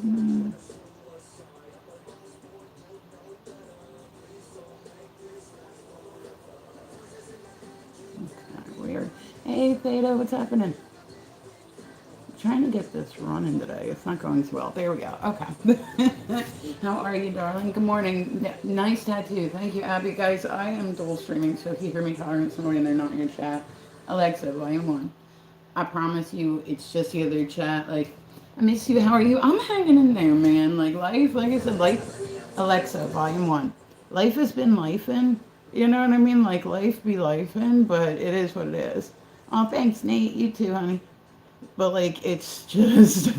Mm, okay, weird. Hey, Theta, what's happening? Trying to get this running today. It's not going so well. There we go. Okay. How are you, darling? Good morning. Nice tattoo. Thank you, Abby. Guys, I am dual streaming, so if you hear me talking to somebody and they're not in your chat, Alexa, volume one. I promise you, it's just the other chat. Like, I miss you. How are you? I'm hanging in there, man. Like, life, like I said, life. Alexa, volume one. Life has been lifing. You know what I mean? Like, life be lifing, but it is what it is. Oh, thanks, Nate. You too, honey. But like it's just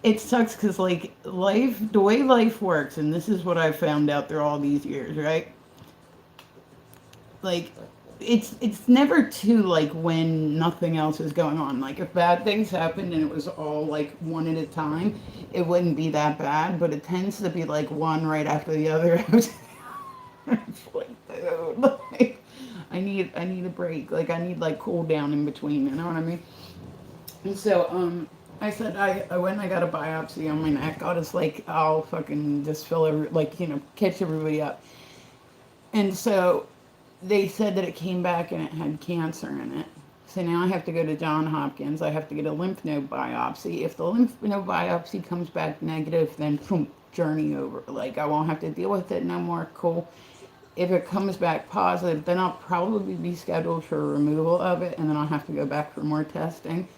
it sucks because like life, the way life works, and this is what I found out through all these years, right? Like it's never too like when nothing else is going on. Like if bad things happened and it was all like one at a time, it wouldn't be that bad, but it tends to be like one right after the other. It's like, dude, like, I need a break. Like I need like cool down in between, you know what I mean? And so, I said I went and I got a biopsy on my neck. I'll just like I'll fucking just fill every like catch everybody up. And so they said that it came back and it had cancer in it. So now I have to go to John Hopkins. I have to get a lymph node biopsy. If the lymph node biopsy comes back negative, then boom, journey over. Like I won't have to deal with it no more. Cool. If it comes back positive, then I'll probably be scheduled for removal of it, and then I'll have to go back for more testing.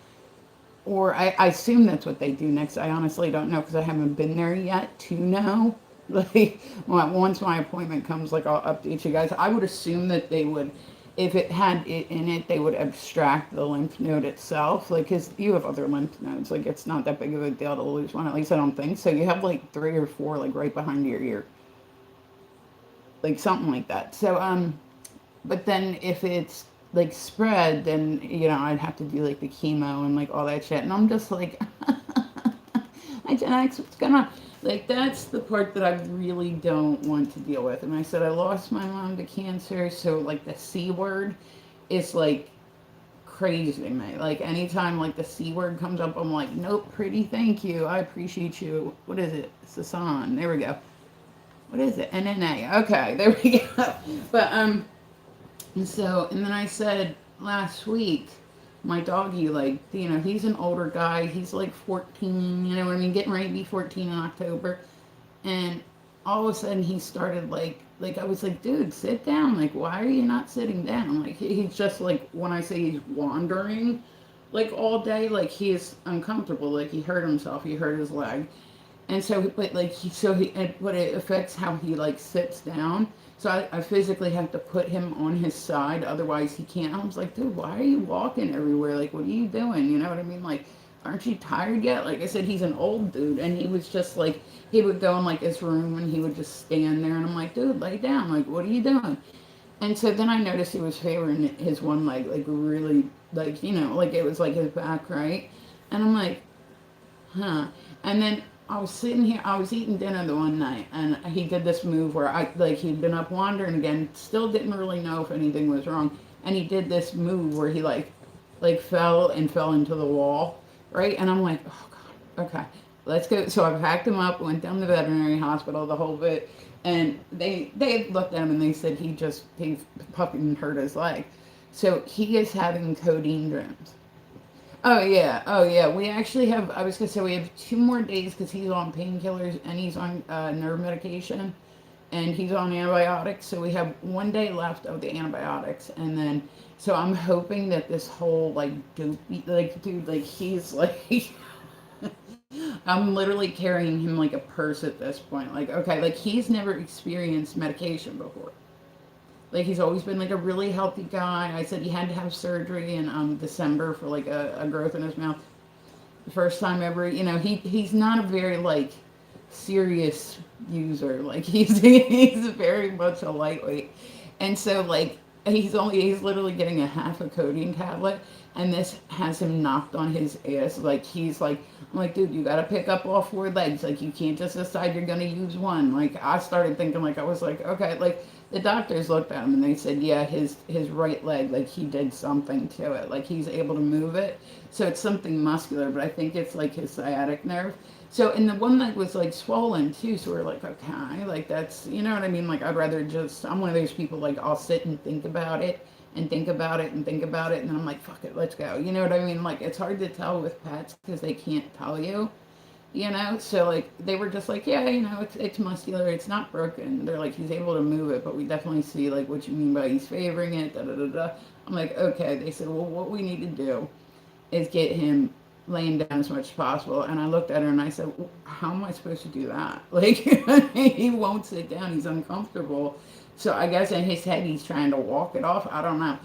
Or I assume that's what they do next. I honestly don't know because I haven't been there yet to know. Like, once my appointment comes, like, I'll update you guys. I would assume that they would, if it had it in it, they would abstract the lymph node itself. Like, because you have other lymph nodes. Like, it's not that big of a deal to lose one. At least I don't think so. You have, like, three or four, like, right behind your ear. Like, something like that. So, but then if it's like spread, then I'd have to do like the chemo and like all that shit. And I'm just like, I Gen X, what's going on? Like that's the part that I really don't want to deal with. And I said I lost my mom to cancer, so like the C word is like crazy to me. Like anytime like the C word comes up, I'm like, nope, pretty, thank you, I appreciate you. What is it? Sasan. There we go. What is it? NNA. Okay, there we go. But and then I said last week, my doggy, like, he's an older guy. He's like 14, you know what I mean? Getting ready to be 14 in October. And all of a sudden he started like I was like, dude, sit down. Like, why are you not sitting down? Like, he's just like, when I say he's wandering, like all day, like he is uncomfortable. Like he hurt himself. He hurt his leg. And so, but like but it affects how he like sits down. So I physically have to put him on his side, otherwise he can't. I was like, dude, why are you walking everywhere? Like, what are you doing? You know what I mean? Like, aren't you tired yet? Like I said, he's an old dude, and he was just like, he would go in like his room and he would just stand there, and I'm like, dude, lay down. Like, what are you doing? And so then I noticed he was favoring his one leg, like really, like like it was like his back, right? And I'm like, huh. And then I was sitting here, I was eating dinner the one night, and he did this move where he'd been up wandering again, still didn't really know if anything was wrong. And he did this move where he like fell and fell into the wall, right? And I'm like, oh God, okay, let's go. So I packed him up, went down to the veterinary hospital, the whole bit. And they looked at him and they said he fucking hurt his leg. So he is having codeine dreams. Oh yeah, oh yeah. We actually have. I was gonna say we have 2 more days because he's on painkillers and he's on nerve medication, and he's on antibiotics. So we have 1 day left of the antibiotics, and then so I'm hoping that this whole like dopey like dude like he's like I'm literally carrying him like a purse at this point. Like okay, like he's never experienced medication before. Like he's always been like a really healthy guy. I said he had to have surgery in December for like a growth in his mouth. The first time ever. He's not a very like serious user. Like he's very much a lightweight, and so like he's literally getting a half a codeine tablet, and this has him knocked on his ass. Like he's like, I'm like, dude, you gotta pick up all four legs. Like you can't just decide you're gonna use one. Like I started thinking, like I was like, okay, like the doctors looked at him and they said, yeah, his right leg, like he did something to it. Like he's able to move it, so it's something muscular. But I think it's like his sciatic nerve. So and the one leg was like swollen too. So we're like, okay, like that's you know what I mean. Like I'd rather just I'm one of those people like I'll sit and think about it and think about it and think about it, and then I'm like, fuck it, let's go. You know what I mean? Like it's hard to tell with pets because they can't tell you. You know, so like they were just like, yeah, you know, it's muscular, it's not broken. They're like, he's able to move it, but we definitely see like what you mean by he's favoring it. Da da da da. I'm like, okay. They said, well, what we need to do is get him laying down as much as possible. And I looked at her and I said, well, how am I supposed to do that? Like he won't sit down. He's uncomfortable. So I guess in his head he's trying to walk it off. I don't know.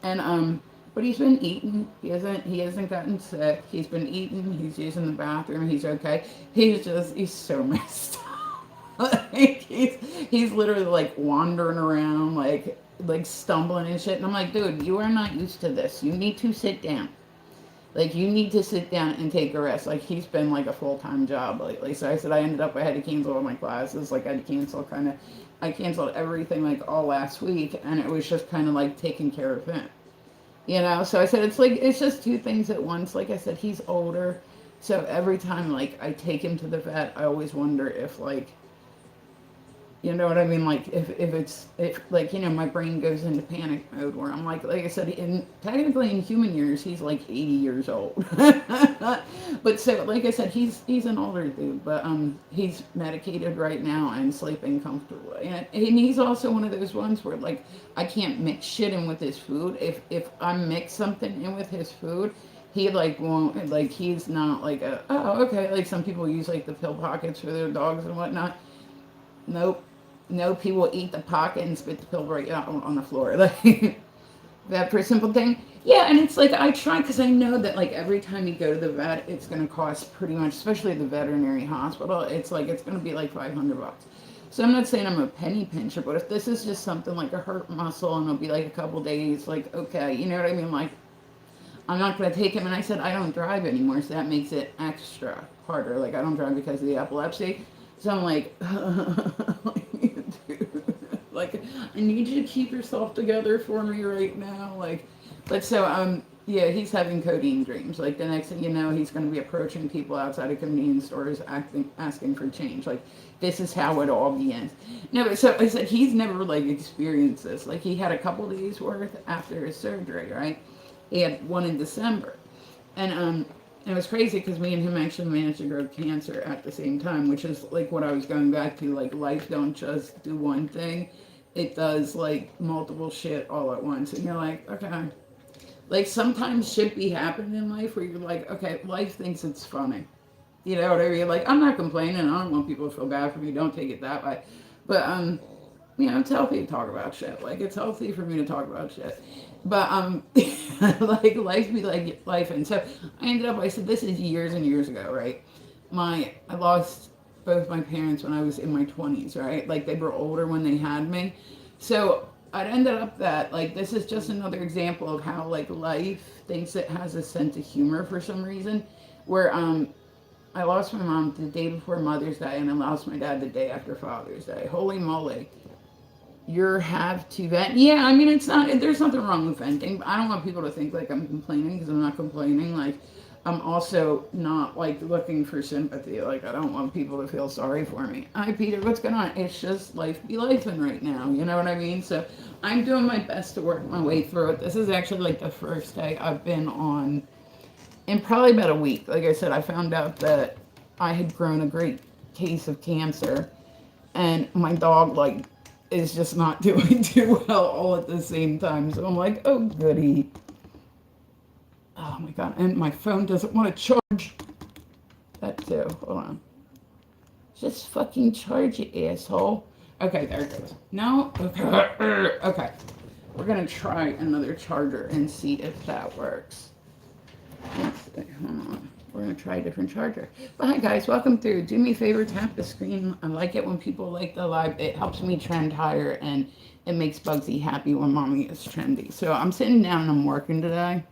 And but he's been eating. He hasn't gotten sick. He's been eating. He's using the bathroom. He's okay. He's so messed up. Like he's literally like wandering around like stumbling and shit. And I'm like, dude, you are not used to this. You need to sit down. Like you need to sit down and take a rest. Like he's been like a full-time job lately. So I said I had to cancel all my classes. Like I had to cancel I canceled everything like all last week, and it was just kind of like taking care of him. You know, so I said it's just two things at once. Like I said, he's older, so every time like I take him to the vet, I always wonder if like you know what I mean? Like if like you know my brain goes into panic mode where I'm like I said, in technically in human years he's like 80 years old, but so like I said he's an older dude, but he's medicated right now and sleeping comfortably, and he's also one of those ones where like I can't mix shit in with his food. If I mix something in with his food, he like won't like he's not like a oh okay like some people use like the pill pockets for their dogs and whatnot. Nope. Nope, he will eat the pocket and spit the pill right out on the floor. Like that pretty simple thing. Yeah, and it's like I try because I know that like every time you go to the vet, it's gonna cost pretty much, especially the veterinary hospital. It's like it's gonna be like $500. So I'm not saying I'm a penny pincher, but if this is just something like a hurt muscle and it'll be like a couple days, like okay, you know what I mean? Like I'm not gonna take him. And I said I don't drive anymore, so that makes it extra harder. Like I don't drive because of the epilepsy. So I'm like, like, I need you to keep yourself together for me right now. Like, but so, yeah, he's having codeine dreams. Like, the next thing you know, he's going to be approaching people outside of convenience stores asking for change. Like, this is how it all begins. No, but so I said he's never, like, experienced this. Like, he had a couple days worth after his surgery, right? He had one in December. And, it was crazy because me and him actually managed to grow cancer at the same time, which is like what I was going back to. Like life don't just do one thing; it does like multiple shit all at once. And you're like, okay, like sometimes shit be happening in life where you're like, okay, life thinks it's funny. You know what I mean? Like I'm not complaining. I don't want people to feel bad for me. Don't take it that way. But you know, it's healthy to talk about shit. Like it's healthy for me to talk about shit. But like life be like life, and so I ended up. I said this is years and years ago, right? I lost both my parents when I was in my 20s, right? Like they were older when they had me, so I ended up that like this is just another example of how like life thinks it has a sense of humor for some reason, where I lost my mom the day before Mother's Day, and I lost my dad the day after Father's Day. Holy moly. You have to vent. Yeah, I mean, it's not, there's nothing wrong with venting. But I don't want people to think like I'm complaining because I'm not complaining. Like, I'm also not like looking for sympathy. Like, I don't want people to feel sorry for me. Hi, Peter, what's going on? It's just life be lifing right now. You know what I mean? So, I'm doing my best to work my way through it. This is actually like the first day I've been on in probably about a week. Like I said, I found out that I had grown a great case of cancer, and my dog, like, is just not doing too well all at the same time. So I'm like, oh, goody. Oh, my God. And my phone doesn't want to charge. That, too. Hold on. Just fucking charge it, asshole. Okay, there it goes. No? Okay. Okay. We're going to try another charger and see if that works. Let's see. Hold on. We're going to try a different charger. But hi, guys. Welcome through. Do me a favor. Tap the screen. I like it when people like the live. It helps me trend higher, and it makes Bugsy happy when Mommy is trendy. So I'm sitting down and I'm working today.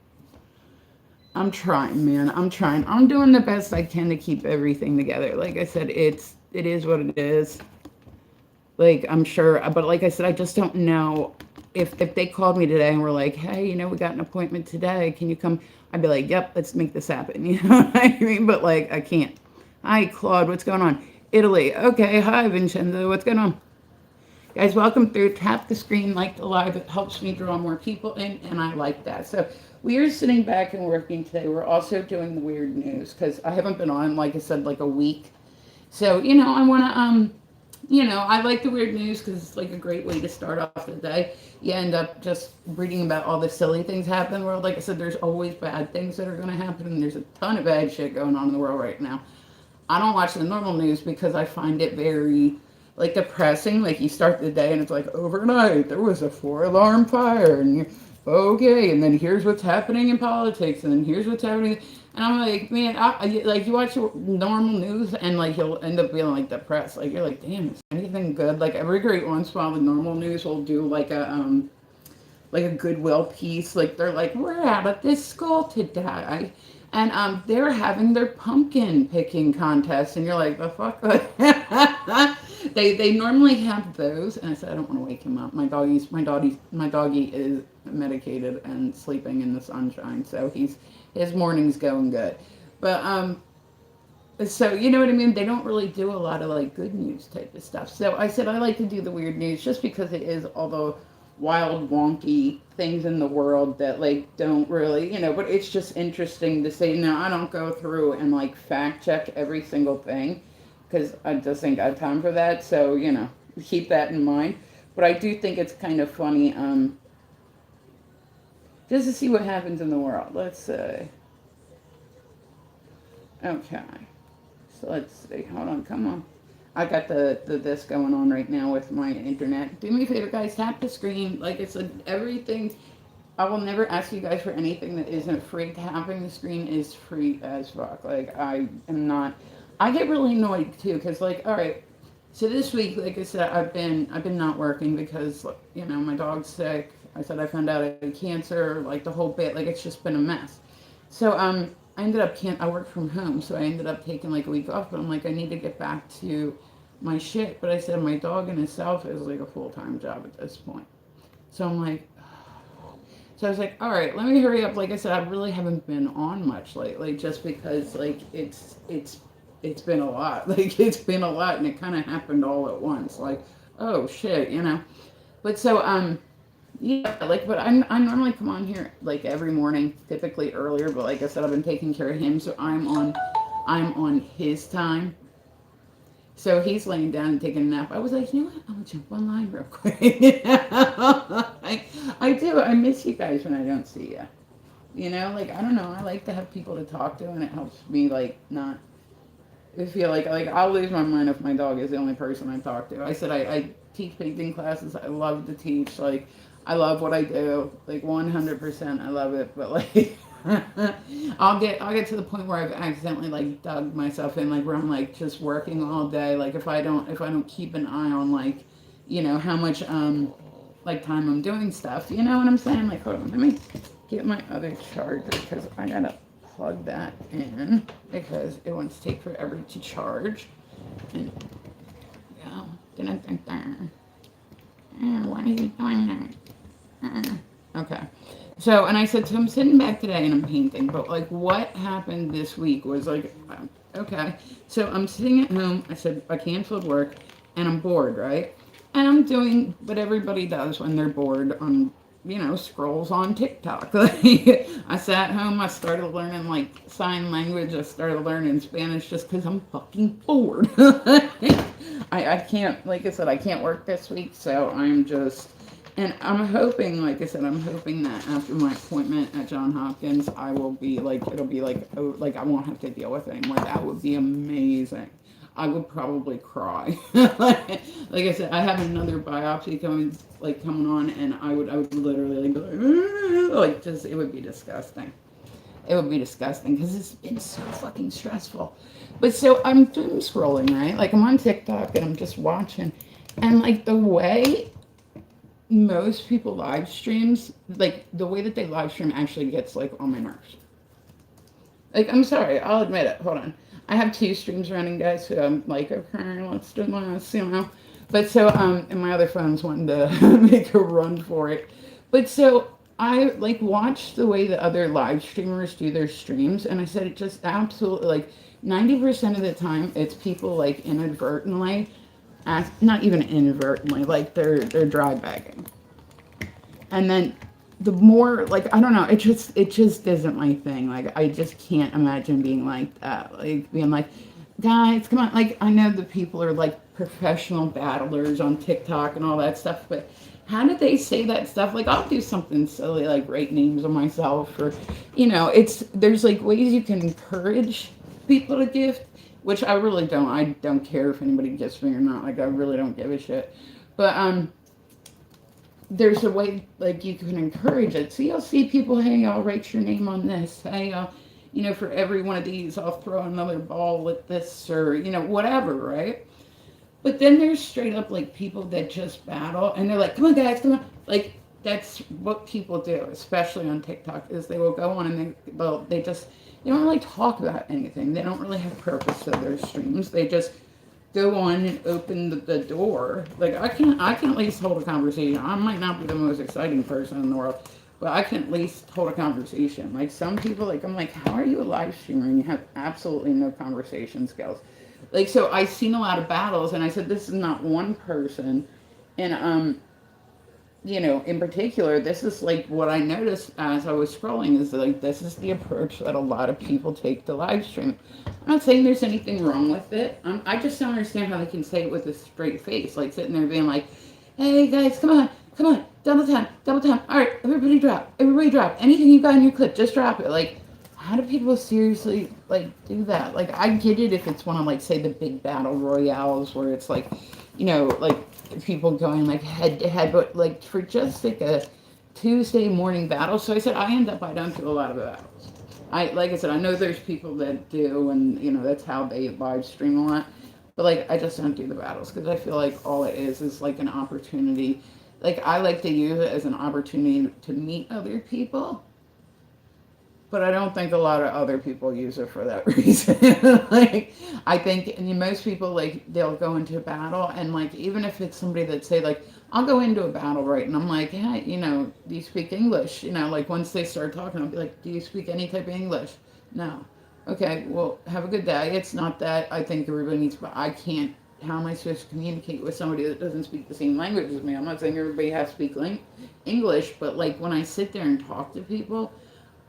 I'm trying, man. I'm trying. I'm doing the best I can to keep everything together. Like I said, it is what it is. Like I'm sure, but like I said, I just don't know if they called me today and were like, "Hey, we got an appointment today. Can you come?" I'd be like, "Yep, let's make this happen." You know what I mean? But like, I can't. Hi, Claude. What's going on? Italy. Okay. Hi, Vincenzo. What's going on? Guys, welcome through. Tap the screen, like the live. It helps me draw more people in, and I like that. So we are sitting back and working today. We're also doing the weird news because I haven't been on, like I said, like a week. So I want to I like the weird news because it's like a great way to start off the day. You end up just reading about all the silly things happening in the world. Like I said, there's always bad things that are going to happen, and there's a ton of bad shit going on in the world right now. I don't watch the normal news because I find it very like depressing. Like you start the day and it's like overnight there was a 4 alarm fire and you're okay, and then here's what's happening in politics, and then here's what's happening. And I'm like, man, like you watch normal news and like you'll end up feeling like depressed. Like you're like, damn, is anything good? Like every great once in a while, the normal news will do like a goodwill piece. Like they're like, we're out at this school today, and they're having their pumpkin picking contest, and you're like, the fuck. They normally have those, and I said I don't want to wake him up. My doggy is medicated and sleeping in the sunshine, so his morning's going good, but so you know what I mean. They don't really do a lot of like good news type of stuff. So I said I like to do the weird news just because it is all the wild, wonky things in the world that like don't really, but it's just interesting to say. Now I don't go through and like fact check every single thing because I just ain't got time for that. So keep that in mind. But I do think it's kind of funny, just to see what happens in the world. Let's say, okay. So let's see. Hold on, come on. I got the this going on right now with my internet. Do me a favor, guys. Tap the screen. Like I said, everything. I will never ask you guys for anything that isn't free. Tapping the screen is free as fuck. Like I am not. I get really annoyed too, cause like, all right. So this week, like I said, I've been not working because my dog's sick. I said I found out I had cancer. Like the whole bit. Like it's just been a mess. So I ended up can't. I work from home, so I ended up taking like a week off. But I'm like, I need to get back to my shit. But I said my dog in itself is like a full-time job at this point. So I'm like, so I was like, all right, let me hurry up. Like I said, I really haven't been on much lately, just because like it's been a lot. Like it's been a lot, and it kind of happened all at once. Like, oh shit. But so yeah, like, but I normally come on here like every morning, typically earlier. But like I said, I've been taking care of him, so I'm on his time. So he's laying down and taking a nap. I was like, you know what? I'm gonna jump online real quick. I do. I miss you guys when I don't see you. Like I don't know. I like to have people to talk to, and it helps me like not feel like I'll lose my mind if my dog is the only person I talk to. I said I teach painting classes. I love to teach. Like I love what I do. Like 100%, I love it. But like I'll get to the point where I've accidentally like dug myself in, like where I'm like just working all day. Like if I don't keep an eye on like how much like time I'm doing stuff. You know what I'm saying? Like hold on, let me get my other charger because I gotta plug that in because it wants to take forever to charge. And yeah, why is it doing that? Okay. So, and I said, so I'm sitting back today and I'm painting, but like what happened this week was like, okay. So I'm sitting at home. I said, I canceled work and I'm bored, right? And I'm doing what everybody does when they're bored on scrolls on TikTok. Like, I sat home, I started learning like sign language, I started learning Spanish just because I'm fucking bored. I can't, like I said, I can't work this week, so and I'm hoping, like I said, I'm hoping that after my appointment at John Hopkins, I will be like, it'll be like, oh, like I won't have to deal with it anymore. That would be amazing. I would probably cry. Like I said, I have another biopsy coming on, and I would literally be like just it would be disgusting. It would be disgusting because it's been so fucking stressful. But so I'm doom scrolling, right? Like I'm on TikTok and I'm just watching, and like the way most people live streams, like the way that they live stream actually gets like on my nerves. Like, I'm sorry, I'll admit it. Hold on. I have two streams running, guys, so I'm like, okay, let's do this, you know. But so, and my other phone's wanting to make a run for it. But so, I like watch the way the other live streamers do their streams, and I said it just absolutely like 90% of the time it's people like inadvertently, not even inadvertently, like they're dry bagging, and then the more like I don't know, it just isn't my thing. Like I just can't imagine being like that. Like being like, guys, come on. Like I know the people are like professional battlers on TikTok and all that stuff, but how did they say that stuff? Like I'll do something silly like write names of myself or it's there's like ways you can encourage people to gift, which I really don't. I don't care if anybody gifts me or not. Like I really don't give a shit. But there's a way like you can encourage it. So you'll see people, hey, I'll write your name on this. Hey, for every one of these, I'll throw another ball with this, or whatever, right? But then there's straight up like people that just battle, and they're like, come on, guys, come on. Like that's what people do, especially on TikTok, is they will go on and they just they don't really talk about anything. They don't really have purpose to their streams. They just go on and open the door. Like I can at least hold a conversation. I might not be the most exciting person in the world, but I can at least hold a conversation. Like some people, like I'm like, how are you a live streamer and you have absolutely no conversation skills? Like so, I've seen a lot of battles, and I said this is not one person, and in particular, this is like what I noticed as I was scrolling is like this is the approach that a lot of people take to live stream. I'm not saying there's anything wrong with it. I just don't understand how they can say it with a straight face, like sitting there being like, "Hey guys, come on, double time, double time. All right, everybody drop. Anything you got in your clip, just drop it." Like, how do people seriously like do that? Like, I get it if it's one of like say the big battle royales where it's like, like people going like head to head, but like for just like a Tuesday morning battle. So I said I don't do a lot of battles. Like I said, I know there's people that do, and that's how they live stream a lot. But like I just don't do the battles because I feel like all it is like an opportunity. Like I like to use it as an opportunity to meet other people, but I don't think a lot of other people use it for that reason. Like, I think and most people, like, they'll go into a battle, and, like, even if it's somebody that say, like, I'll go into a battle, right? And I'm like, hey, do you speak English? Like, once they start talking, I'll be like, do you speak any type of English? No. Okay, well, have a good day. It's not that I think everybody needs, but I can't. How am I supposed to communicate with somebody that doesn't speak the same language as me? I'm not saying everybody has to speak English, but, like, when I sit there and talk to people,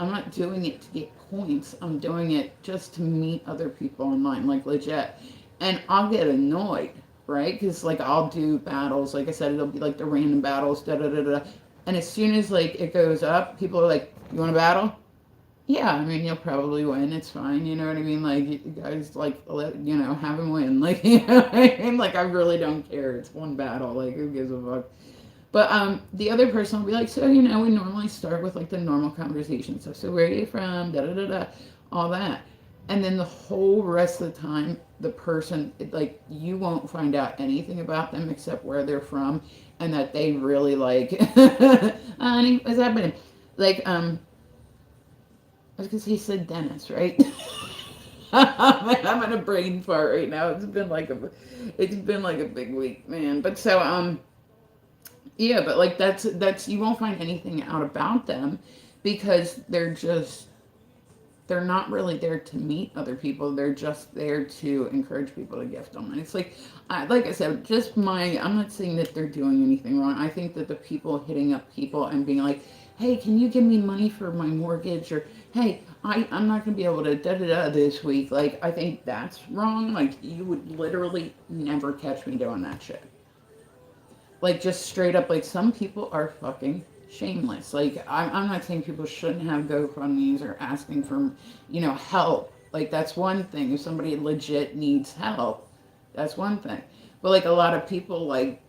I'm not doing it to get points. I'm doing it just to meet other people online, like legit. And I'll get annoyed, right? Because like I'll do battles. Like I said, it'll be like the random battles, da da da da. And as soon as like it goes up, people are like, "You want to battle?" Yeah, I mean you'll probably win. It's fine. You know what I mean? Like you guys like have him win. Like what I mean? Like I really don't care. It's one battle. Like who gives a fuck? But the other person will be like, so we normally start with like the normal conversation stuff. So where are you from? Da da da da, all that, and then the whole rest of the time, the person like you won't find out anything about them except where they're from, and that they really like. Honey, what's happening? Like I was gonna say, he said Dennis, right? I'm in a brain fart right now. It's been like a big week, man. But so yeah, but like that's you won't find anything out about them because they're not really there to meet other people. They're just there to encourage people to gift them. And it's like I said, I'm not saying that they're doing anything wrong. I think that the people hitting up people and being like, hey, can you give me money for my mortgage? Or, hey, I'm not going to be able to da-da-da this week. Like, I think that's wrong. Like, you would literally never catch me doing that shit. Like, just straight up, like, some people are fucking shameless. Like, I'm not saying people shouldn't have GoFundMe's or asking for, help. Like, that's one thing. If somebody legit needs help, that's one thing. But, like, a lot of people, like,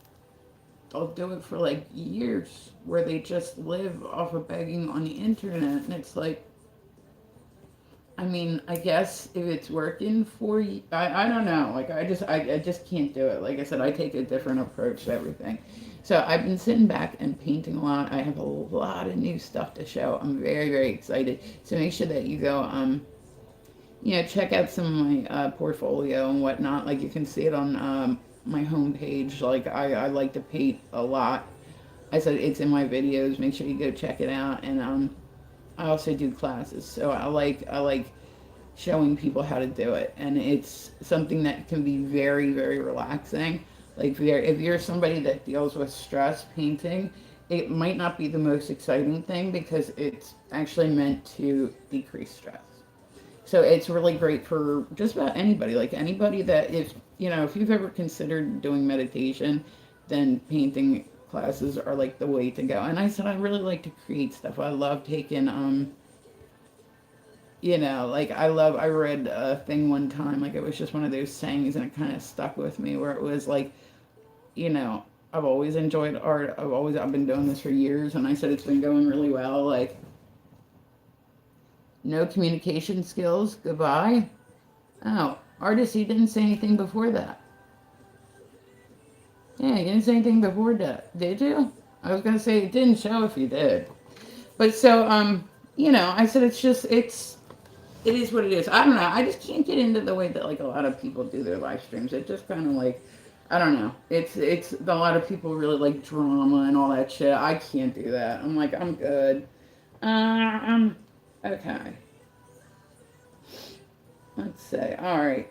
they'll do it for, like, years where they just live off of begging on the internet. And it's like, I mean, I guess if it's working for you, I don't know. Like, I just can't do it. Like I said, I take a different approach to everything. So I've been sitting back and painting a lot. I have a lot of new stuff to show. I'm very, very excited. So make sure that you go, check out some of my portfolio and whatnot. Like you can see it on my homepage. Like I like to paint a lot. I said it's in my videos. Make sure you go check it out. And I also do classes, so I like showing people how to do it, and it's something that can be very very relaxing. Like if you're somebody that deals with stress, painting, it might not be the most exciting thing because it's actually meant to decrease stress. So it's really great for just about anybody. Like anybody that if you've ever considered doing meditation, then painting classes are like the way to go. And I said I really like to create stuff. I love taking like I read a thing one time, like it was just one of those sayings and it kind of stuck with me where it was like, you know, I've always enjoyed art. I've been doing this for years, and I said it's been going really well. Like no communication skills, goodbye. Oh, artist, you didn't say anything before that. Yeah, you didn't say anything before that, did you? I was gonna say it didn't show if you did. But so, I said it is what it is. I don't know. I just can't get into the way that like a lot of people do their live streams. It just kind of like, I don't know. It's a lot of people really like drama and all that shit. I can't do that. I'm like I'm good. Okay. Let's say. All right.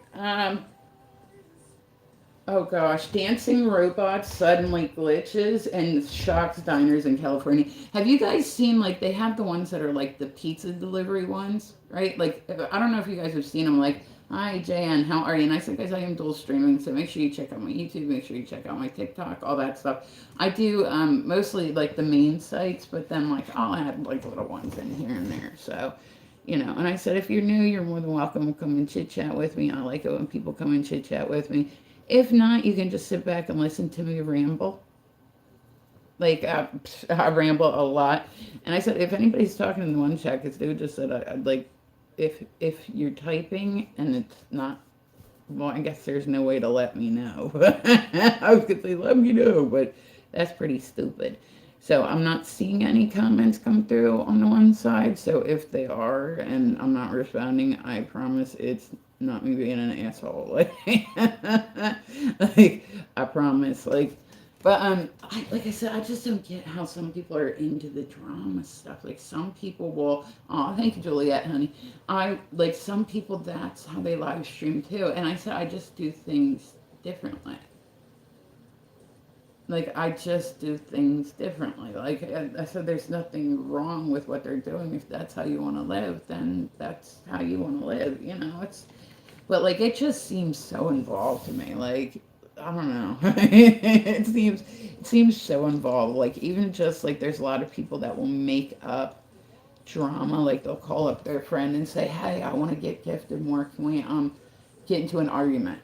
Oh gosh, dancing robots suddenly glitches and shocks diners in California. Have you guys seen like they have the ones that are like the pizza delivery ones, right? Like I don't know if you guys have seen them. Like, hi Jan, how are you? And I said, guys, I am dual streaming, so make sure you check out my YouTube, make sure you check out my TikTok, all that stuff. I do mostly like the main sites, but then like I'll add like little ones in here and there. So. And I said, if you're new, you're more than welcome to come and chit chat with me. I like it when people come and chit chat with me. If not, you can just sit back and listen to me ramble. Like, I ramble a lot. And I said, if anybody's talking in the one chat, because dude just said, I'd like, if you're typing and it's not, well, I guess there's no way to let me know. I was going to say, let me know, but that's pretty stupid. So I'm not seeing any comments come through on the one side. So if they are and I'm not responding, I promise it's not me being an asshole. Like I promise. But like I said, I just don't get how some people are into the drama stuff. Like some people will. Oh, thank you, Juliet, honey. I like some people. That's how they live stream too. And I said I just do things differently. Like I just do things differently. Like I said, there's nothing wrong with what they're doing. If that's how you want to live, then that's how you want to live. But like it just seems so involved to me. Like I don't know. It seems so involved. Like even just like there's a lot of people that will make up drama. Like they'll call up their friend and say, "Hey, I want to get gifted more. Can we get into an argument?"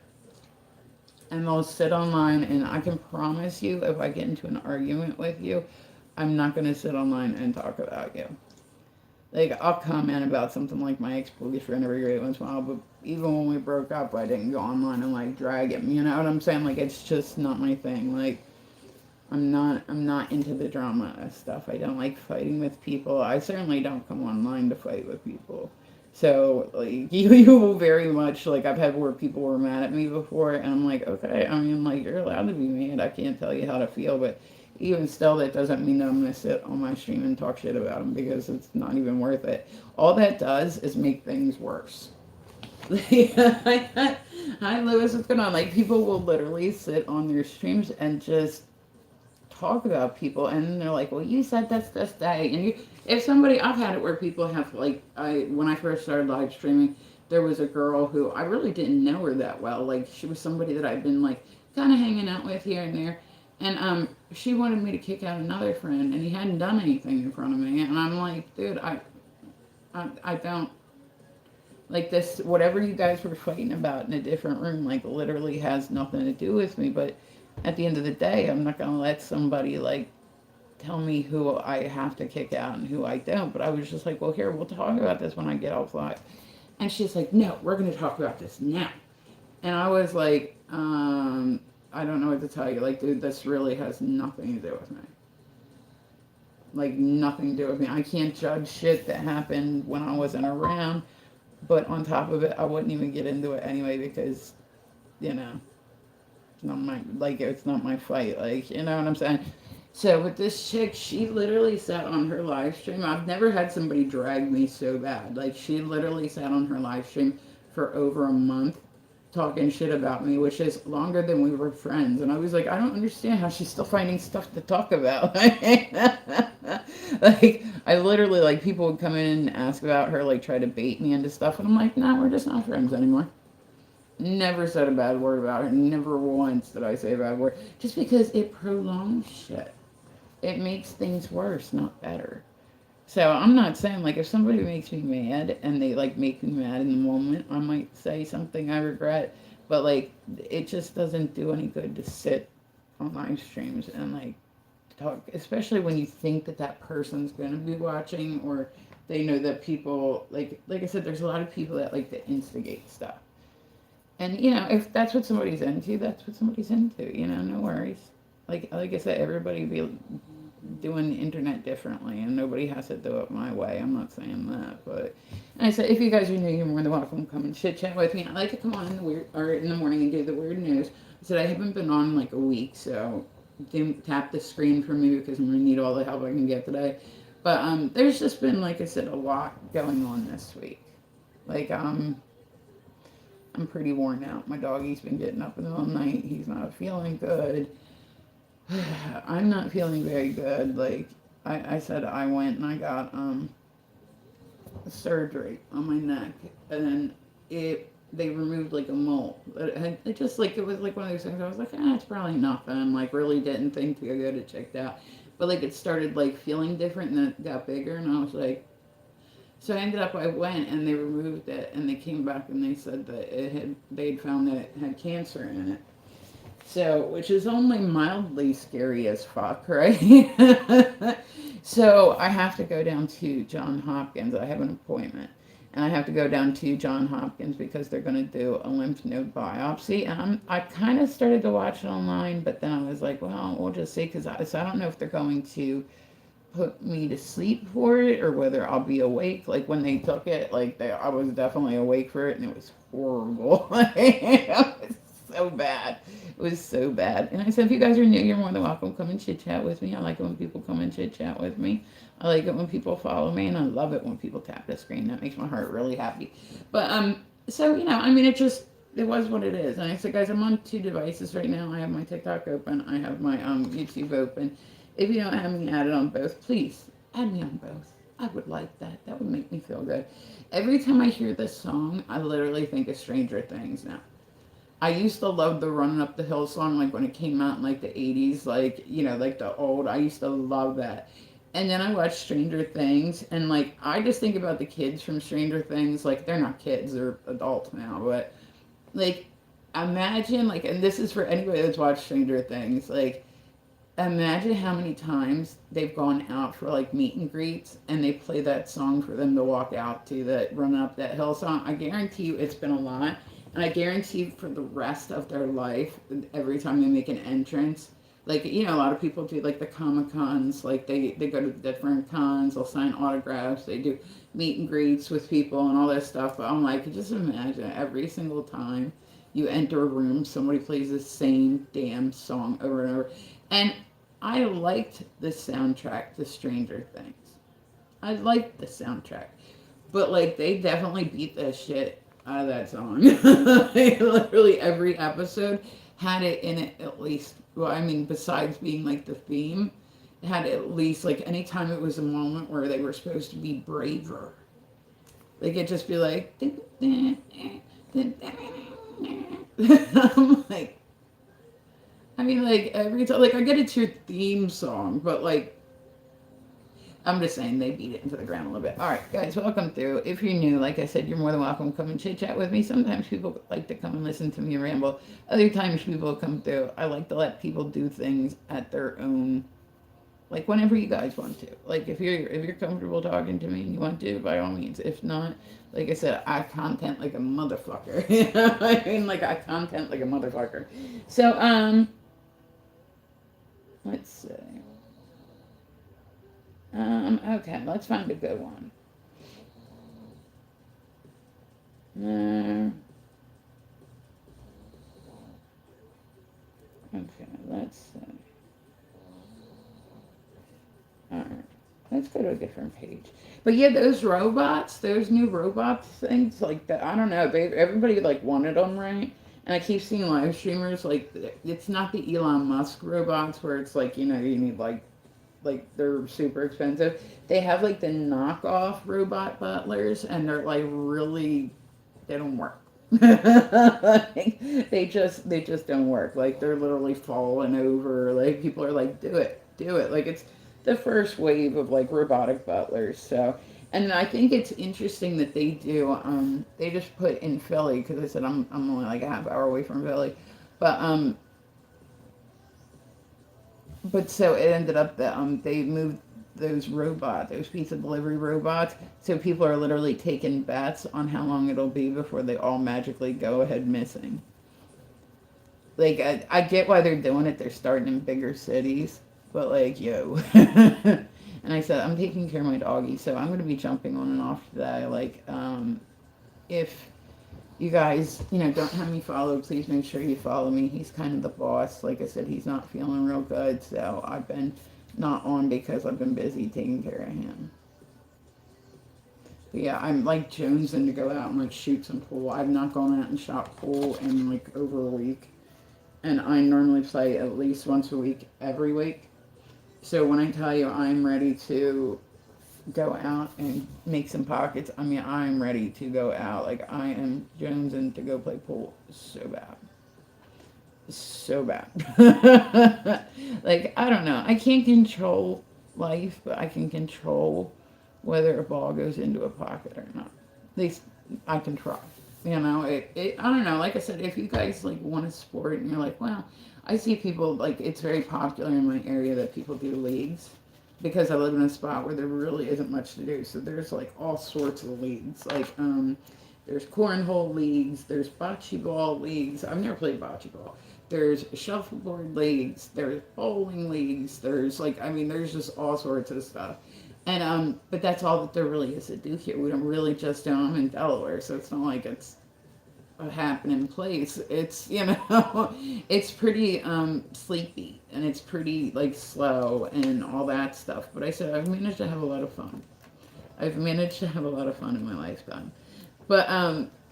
And they'll sit online, and I can promise you, if I get into an argument with you, I'm not going to sit online and talk about you. Like, I'll comment about something like my ex-boyfriend every great once in a while, but even when we broke up, I didn't go online and, like, drag him. You know what I'm saying? Like, it's just not my thing. Like, I'm not into the drama stuff. I don't like fighting with people. I certainly don't come online to fight with people. So like you will very much like I've had where people were mad at me before, and I'm like, okay, I mean like you're allowed to be mad. I can't tell you how to feel, but even still, that doesn't mean that I'm gonna sit on my stream and talk shit about them because it's not even worth it. All that does is make things worse. Hi Lewis, what's going on? Like people will literally sit on their streams and just talk about people, and they're like, well, you said this day, and if somebody, I've had it where people have like, when I first started live streaming, there was a girl who I really didn't know her that well. Like she was somebody that I'd been like kind of hanging out with here and there, and she wanted me to kick out another friend, and he hadn't done anything in front of me, and I'm like, dude, I don't like this. Whatever you guys were fighting about in a different room, like literally has nothing to do with me, but at the end of the day, I'm not gonna let somebody like tell me who I have to kick out and who I don't. But I was just like, well, here, we'll talk about this when I get off live. And she's like, no, we're gonna talk about this now. And I was like, I don't know what to tell you. Like, dude, this really has nothing to do with me. Like, nothing to do with me. I can't judge shit that happened when I wasn't around. But on top of it, I wouldn't even get into it anyway because, you know, it's not my, like, it's not my fight. Like, you know what I'm saying? So with this chick, she literally sat on her live stream. I've never had somebody drag me so bad. Like, she literally sat on her live stream for over a month talking shit about me, which is longer than we were friends. And I was like, I don't understand how she's still finding stuff to talk about. Like, I literally, like, people would come in and ask about her, like, try to bait me into stuff. And I'm like, nah, we're just not friends anymore. Never said a bad word about her. Never once did I say a bad word. Just because it prolongs shit. It makes things worse, not better. So I'm not saying, like, if somebody makes me mad and they, like, make me mad in the moment, I might say something I regret. But, like, it just doesn't do any good to sit on live streams and, like, talk, especially when you think that that person's going to be watching, or they know that people, like I said, there's a lot of people that like to instigate stuff. And, you know, if that's what somebody's into, that's what somebody's into, you know, no worries. Like I said, everybody be doing the internet differently, and nobody has to do it my way. I'm not saying that, but and I said, if you guys are new, you're more than welcome to come and chit chat with me. I like to come on in the weird or in the morning and do the weird news. I said I haven't been on in like a week, so tap the screen for me because I'm gonna need all the help I can get today. But there's just been, like I said, a lot going on this week. Like I'm pretty worn out. My doggy's been getting up in the middle of the night. He's not feeling good. I'm not feeling very good. Like I said, I went and I got surgery on my neck, and then they removed like a mole. It just like it was like one of those things. I was like, it's probably nothing. Like really didn't think to go get it checked out, but like it started like feeling different and then it got bigger, and I was like, so I ended up, I went and they removed it, and they came back and they said that they'd found that it had cancer in it. So, which is only mildly scary as fuck, right? So I have to go down to John Hopkins. I have an appointment. And I have to go down to John Hopkins because they're going to do a lymph node biopsy. And I kind of started to watch it online, but then I was like, well, we'll just see. Because so I don't know if they're going to put me to sleep for it or whether I'll be awake. Like when they took it, like I was definitely awake for it, and it was horrible. It was so bad. It was so bad. And I said, if you guys are new, you're more than welcome. Come and chit chat with me. I like it when people come and chit chat with me. I like it when people follow me, and I love it when people tap the screen. That makes my heart really happy. But so you know, I mean, it was what it is. And I said, guys, I'm on two devices right now. I have my TikTok open. I have my YouTube open. If you don't have me added on both, please add me on both. I would like that. That would make me feel good. Every time I hear this song, I literally think of Stranger Things now. I used to love the Running Up the Hill song, like when it came out in like the 80s, like, you know, like the old, I used to love that. And then I watched Stranger Things, and like, I just think about the kids from Stranger Things, like, they're not kids, they're adults now, but like, imagine, like, and this is for anybody that's watched Stranger Things, like, imagine how many times they've gone out for like meet and greets and they play that song for them to walk out to, that Run Up That Hill song. I guarantee you it's been a lot. And I guarantee you for the rest of their life, every time they make an entrance, like, you know, a lot of people do like the Comic Cons, like they go to different cons, they'll sign autographs, they do meet and greets with people and all that stuff. But I'm like, just imagine every single time you enter a room, somebody plays the same damn song over and over. And I liked the soundtrack to Stranger Things. I liked the soundtrack. But like they definitely beat the shit out of that song. Like, literally every episode had it in it at least. Well, I mean, besides being like the theme, it had at least like anytime it was a moment where they were supposed to be braver. They could just be like, I'm like, I mean, like every time, like I get it's your theme song, but like I'm just saying they beat it into the ground a little bit. All right, guys, welcome through. If you're new, like I said, you're more than welcome to come and chit chat with me. Sometimes people like to come and listen to me ramble. Other times people come through. I like to let people do things at their own, like whenever you guys want to. Like if you're comfortable talking to me and you want to, by all means. If not, like I said, I content like a motherfucker. You know what I mean? Like I content like a motherfucker. So let's see. Okay, let's find a good one. Uh, okay, let's see. Alright. Let's go to a different page. But yeah, those robots, those new robot things, like that, I don't know. Everybody like wanted them, right? And I keep seeing live streamers like it's not the Elon Musk robots where it's like you need like they're super expensive. They have like the knockoff robot butlers, and they're like really they don't work. Like, they just don't work. Like they're literally falling over. Like people are like, do it. Like it's the first wave of like robotic butlers. So, and I think it's interesting that they do. They just put in Philly because I said I'm only like a half hour away from Philly, but so it ended up that they moved those pizza delivery robots, so people are literally taking bets on how long it'll be before they all magically go ahead missing. Like I get why they're doing it. They're starting in bigger cities, but like yo, and I said I'm taking care of my doggy, so I'm gonna be jumping on and off today. Like if you guys, don't have me followed, please make sure you follow me. He's kind of the boss. Like I said, he's not feeling real good, so I've been not on because I've been busy taking care of him. But yeah, I'm like jonesing to go out and like shoot some pool. I've not gone out and shot pool in like over a week, and I normally play at least once a week, every week. So when I tell you I'm ready to go out and make some pockets. I mean, I'm ready to go out. Like, I am jonesing to go play pool so bad. So bad. Like, I don't know. I can't control life, but I can control whether a ball goes into a pocket or not. At least I can try. I don't know. Like I said, if you guys like want a sport and you're like, well, I see people like it's very popular in my area that people do leagues because I live in a spot where there really isn't much to do. So there's like all sorts of leagues. Like there's cornhole leagues, there's bocce ball leagues. I've never played bocce ball. There's shuffleboard leagues, there's bowling leagues, there's like I mean there's just all sorts of stuff. And but that's all that there really is to do here. We don't really just do them in Delaware, so it's not like it's a happening place. It's it's pretty sleepy and it's pretty like slow and all that stuff. But I said I've managed to have a lot of fun. I've managed to have a lot of fun in my lifetime. But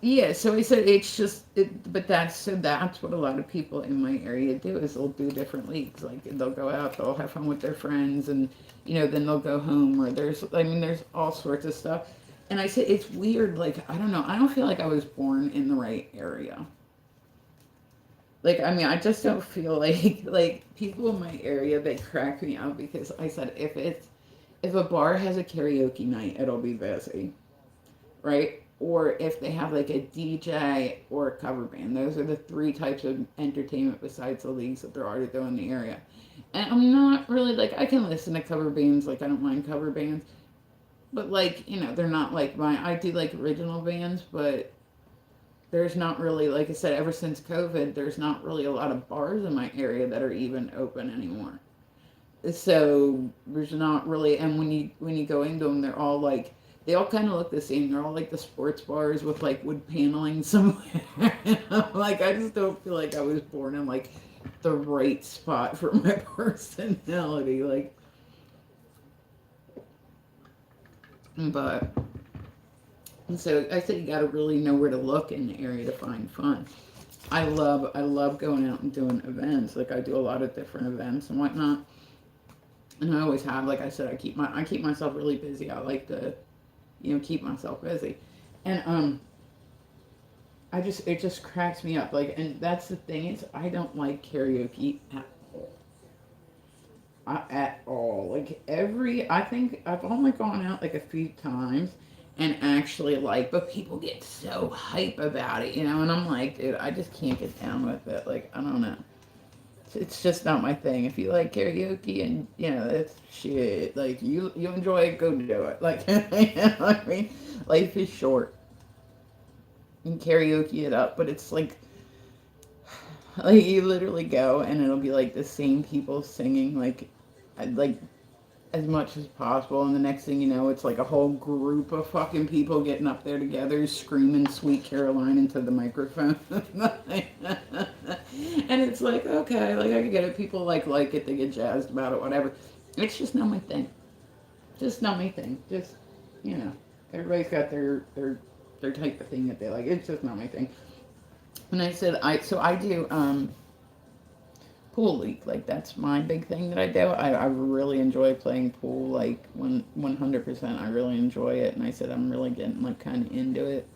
yeah, so he said it's just but that's what a lot of people in my area do is they'll do different leagues. Like they'll go out, they'll have fun with their friends and then they'll go home or there's all sorts of stuff. And I said it's weird, like I don't know, I don't feel like I was born in the right area. Like I mean I just don't feel like people in my area they crack me up because I said if a bar has a karaoke night, it'll be busy, right? Or if they have like a DJ or a cover band. Those are the three types of entertainment besides the leagues that there are to do in the area. And I'm not really like I can listen to cover bands, like I don't mind cover bands. But like, they're not like I do like original bands, but there's not really like I said, ever since COVID, there's not really a lot of bars in my area that are even open anymore. So there's not really, and when you go into them, they're all like they all kind of look the same. They're all like the sports bars with like wood paneling somewhere. Like I just don't feel like I was born in like the right spot for my personality. Like, but and so I said you got to really know where to look in the area to find fun. I love going out and doing events. Like I do a lot of different events and whatnot. And I always have, like I said, I keep myself really busy. I like to, keep myself busy. And it just cracks me up. Like and that's the thing is I don't like karaoke at all. At all. Like I think I've only gone out like a few times and actually like, but people get so hype about it, and I'm like, dude, I just can't get down with it. Like, I don't know. It's just not my thing. If you like karaoke and that's shit. Like you enjoy it, go do it. Like I mean, life is short. You can karaoke it up, but it's like you literally go and it'll be like the same people singing like as much as possible, and the next thing you know, it's like a whole group of fucking people getting up there together, screaming "Sweet Caroline" into the microphone. And it's like, okay, like I can get it. People like it, they get jazzed about it, whatever. It's just not my thing. Just not my thing. Just you know, everybody's got their type of thing that they like. It's just not my thing. And I said I do pool league. Like that's my big thing that I do. I really enjoy playing pool. Like 100%, I really enjoy it. And I said I'm really getting like kind of into it.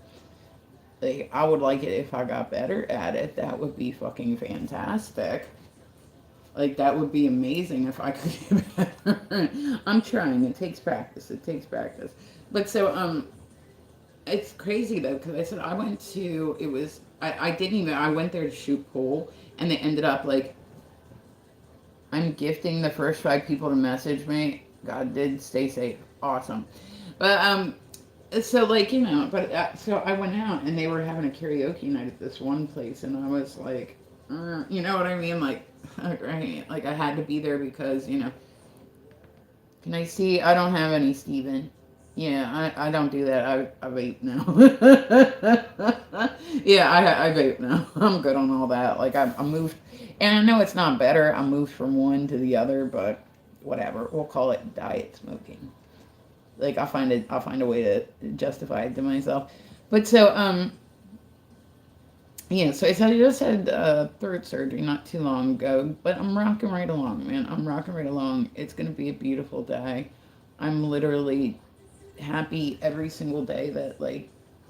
Like I would like it if I got better at it. That would be fucking fantastic. Like that would be amazing if I could get better. I'm trying. It takes practice. It takes practice. But so it's crazy though because I said I went to it was I didn't even I went there to shoot pool and they ended up like I'm gifting the first 5 people to message me. God did stay safe. Awesome. But so like but so I went out and they were having a karaoke night at this one place and I was like, you know what I mean? Like, right? Like I had to be there because Can I see? I don't have any, Steven. Yeah, I don't do that. I vape now. Yeah, I vape now. I'm good on all that. Like I moved, and I know it's not better. I moved from one to the other, but whatever. We'll call it diet smoking. Like I'll find a way to justify it to myself. But so yeah, so I said I just had throat surgery not too long ago, but I'm rocking right along, man. I'm rocking right along. It's gonna be a beautiful day. I'm literally happy every single day that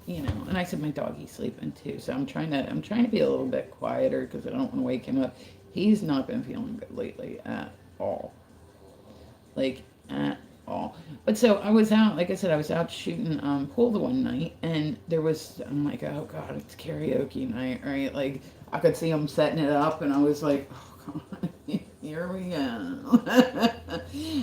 and I said my doggy's sleeping too, so I'm trying to be a little bit quieter because I don't want to wake him up. He's not been feeling good lately at all, like at all. But so I was out, like I said, I was out shooting pool the one night, and I'm like, oh god, it's karaoke night, right? Like I could see him setting it up, and I was like, oh god, here we go.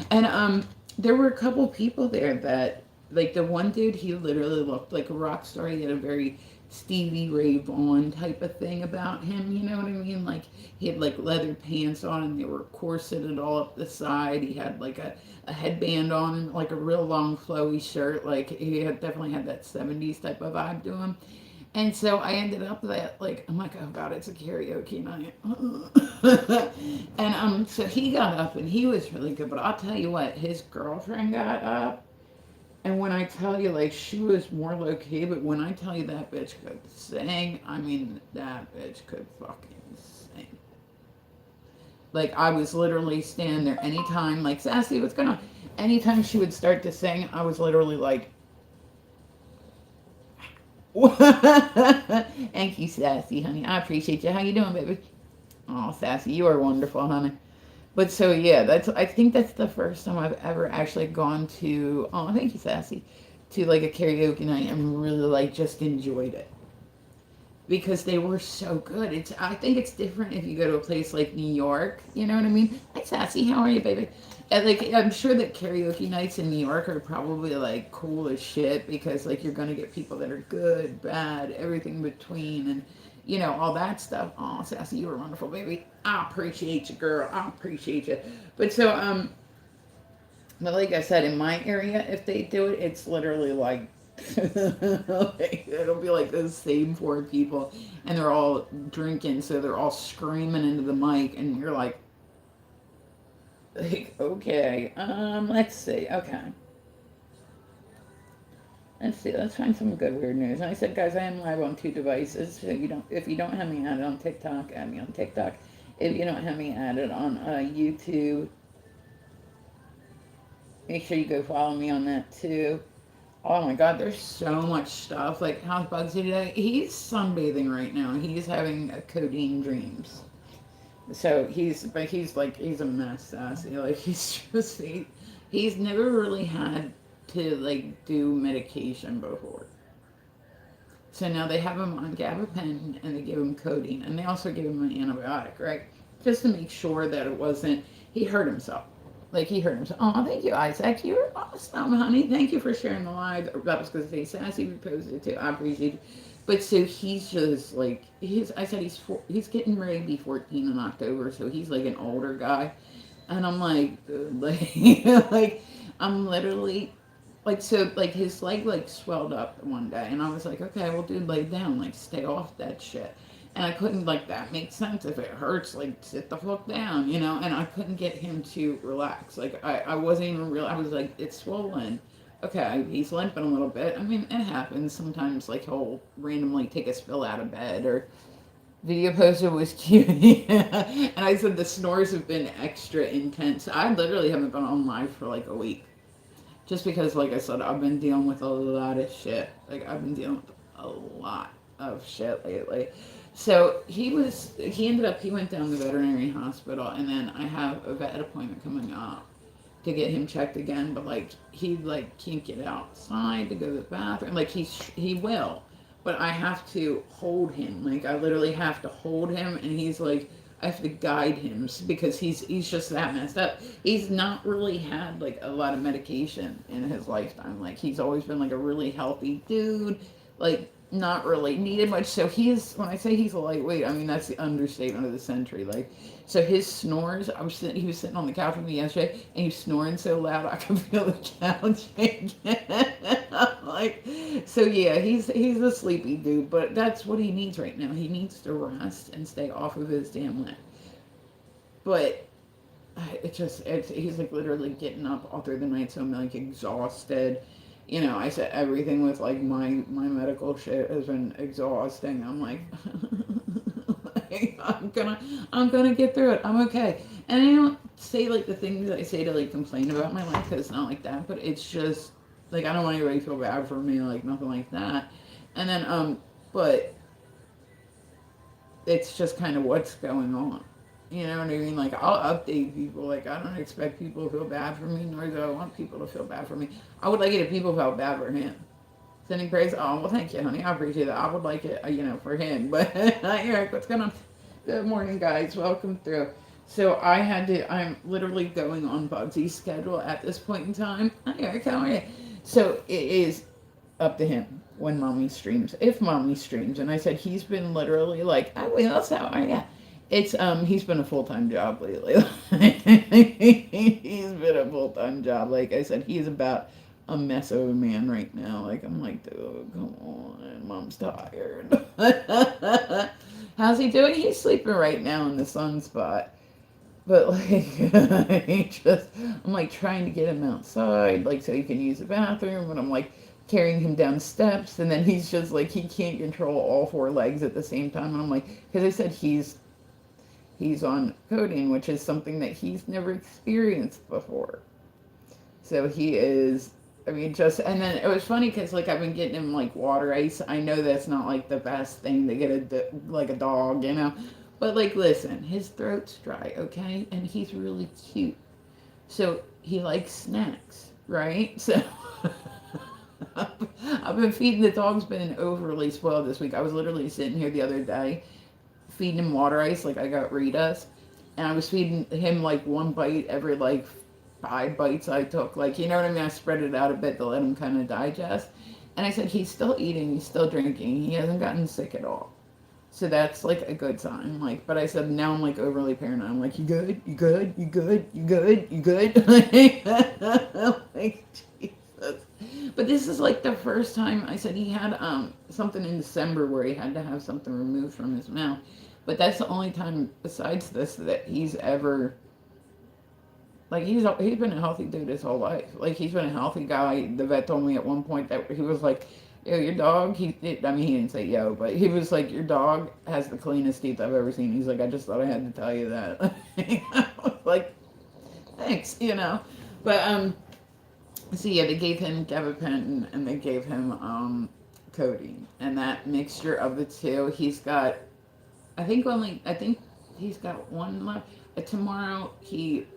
And there were a couple people there that, like the one dude, he literally looked like a rock star. He had a very Stevie Ray Vaughan type of thing about him, you know what I mean? Like he had like leather pants on and they were corseted all up the side. He had like a headband on and like a real long flowy shirt. Like he had definitely had that 70s type of vibe to him. And so I ended up that like I'm like, oh god, it's a karaoke night. And so he got up and he was really good, but I'll tell you what, his girlfriend got up and when I tell you, like, she was more low key, but when I tell you that bitch could sing, I mean, that bitch could fucking sing. Like, I was literally standing there anytime, like, Sassy, what's going on? Anytime she would start to sing, I was literally like, thank you, Sassy, honey. I appreciate you. How you doing, baby? Oh, Sassy, you are wonderful, honey. But so yeah, I think that's the first time I've ever actually gone to thank you, Sassy, to like a karaoke night and really like just enjoyed it. Because they were so good. I think it's different if you go to a place like New York, you know what I mean? Hi Sassy, how are you, baby? And like I'm sure that karaoke nights in New York are probably like cool as shit because like you're gonna get people that are good, bad, everything between and all that stuff. Oh, Sassy, you were wonderful, baby. I appreciate you, girl. I appreciate you. But so, but like I said, in my area, if they do it, it's literally like, like it'll be like those same 4 people, and they're all drinking, so they're all screaming into the mic, and you're like, okay, let's see, okay. Let's see. Let's find some good weird news. And I said, guys, I am live on 2 devices. So if you don't have me added on TikTok, add me on TikTok. If you don't have me added on YouTube, make sure you go follow me on that too. Oh my God, there's so much stuff. Like, how's Bugsy today? He's sunbathing right now. He's having codeine dreams. So he's a mess, Sassy. Like he's never really had to like do medication before. So now they have him on gabapentin and they give him codeine and they also give him an antibiotic, right? Just to make sure that it wasn't he hurt himself. Like he hurt himself. Oh, thank you, Isaac. You're awesome, honey. Thank you for sharing the live. That was because they Sassy reposted it too. I appreciate it. But so he's just like I said he's getting ready to be 14 in October, so he's like an older guy. And I'm like, dude, like, like, I'm literally, like, so, like, his leg, like, swelled up one day. And I was like, okay, well, dude, lay down. Like, stay off that shit. And I couldn't, like, that makes sense. If it hurts, like, sit the fuck down, you know? And I couldn't get him to relax. Like, I wasn't even real. I was like, it's swollen. Okay, he's limping a little bit. I mean, it happens. Sometimes, like, he'll randomly take a spill out of bed or video poster was cute. Yeah. And I said the snores have been extra intense. I literally haven't been on live for like a week. Just because, like I said, I've been dealing with a lot of shit. Like, I've been dealing with a lot of shit lately. So he ended up, he went down to the veterinary hospital, and then I have a vet appointment coming up to get him checked again, but like he like can't get outside to go to the bathroom. Like he will, but I have to hold him. Like I literally have to hold him, and he's like I have to guide him because he's just that messed up. He's not really had like a lot of medication in his lifetime. Like he's always been like a really healthy dude. Like not really needed much. So he's when I say he's a lightweight, I mean that's the understatement of the century. Like so his snores, he was sitting on the couch with me yesterday, and he was snoring so loud I could feel the couch shaking. Like, so yeah, he's a sleepy dude, but that's what he needs right now. He needs to rest and stay off of his damn leg. But he's like literally getting up all through the night, so I'm like exhausted. You know, I said everything with like my medical shit has been exhausting. I'm like, like, I'm gonna get through it. I'm okay. And I don't say like the things I say to like complain about my life because it's not like that. But it's just like I don't want anybody to feel bad for me, like nothing like that. And then but it's just kind of what's going on. You know what I mean? Like I'll update people. Like I don't expect people to feel bad for me, nor do I want people to feel bad for me. I would like it if people felt bad for him. Sending praise. Oh well, thank you, honey. I appreciate that. I would like it, you know, for him. But Eric, what's going on? Good morning, guys. Welcome through. So I had to. I'm literally going on Bugsy's schedule at this point in time. Hi, Eric. How are you? So it is up to him when mommy streams. If mommy streams, and I said he's been literally like, oh, well, that's how I yeah. It's he's been a full time job lately. He's been a full time job. Like I said, he's about a mess of a man right now. Like I'm like, dude, come on, mom's tired. How's he doing? He's sleeping right now in the sunspot. But like, he just, I'm like trying to get him outside, like so he can use the bathroom, and I'm like carrying him down steps, and then he's just like he can't control all four legs at the same time, and I'm like, because I said he's on codeine, which is something that he's never experienced before. So he is. I mean, just and then it was funny because like I've been getting him like water ice. I know that's not like the best thing to get like a dog, you know. But like, listen, his throat's dry, okay, and he's really cute. So he likes snacks, right? So I've been feeding the dog's been overly spoiled this week. I was literally sitting here the other day feeding him water ice, like I got Rita's, and I was feeding him like one bite every like 5 bites I took. Like, you know what I mean? I spread it out a bit to let him kind of digest. And I said, he's still eating, he's still drinking, he hasn't gotten sick at all. So that's like a good sign. Like, but I said now I'm like overly paranoid. I'm like, you good? You good? You good? You good? You good? Like, Jesus. But this is like the first time I said he had something in December where he had to have something removed from his mouth. But that's the only time besides this that he's ever like he's been a healthy dude his whole life. Like he's been a healthy guy. The vet told me at one point that he was like, yo, your dog, I mean, he didn't say yo, but he was like, your dog has the cleanest teeth I've ever seen. He's like, I just thought I had to tell you that. I was like, thanks, you know. But, so yeah, they gave him gabapentin and they gave him, codeine. And that mixture of the two, I think he's got one left. Tomorrow he